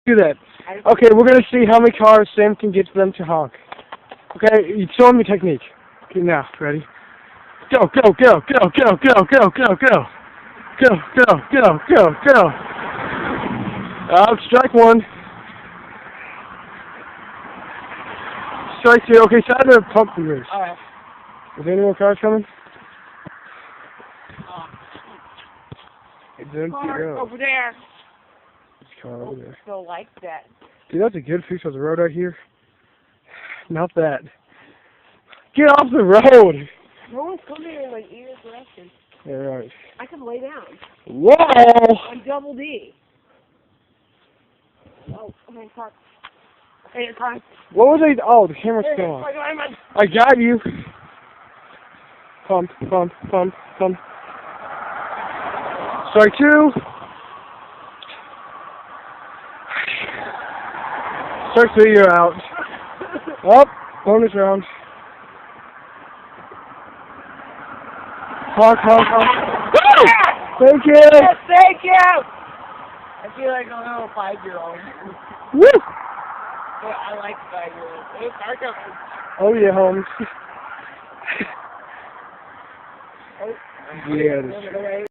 Do that. Okay, we're gonna see how many cars Sam can get them to honk. Okay, you show me technique. Okay, now, ready? Go, go, go, go, go, go, go, go, go. Go, go, go, go, go. Strike one. Strike two. Okay, so I'm gonna pump the race. Alright. Is there any more cars coming? It's empty. Car over there. There's a car over there. Still like that. Dude, that's a good piece of the road right here. Not that. Get off the road! No one's coming in like either direction. Yeah, right. I can lay down. Whoa! On double D. Oh, okay, car. Hey, car. What was I? Oh, the camera's still on. I got you. Pump, pump, pump, pump. Strike two. Strike three, you're out. Up, bonus round. Honk, honk, honk. Thank you. Yes, thank you. I feel like a little 5-year-old. Woo! But I like 5-year-olds. Hey, car coming. Oh yeah, Holmes. Oh. Yeah.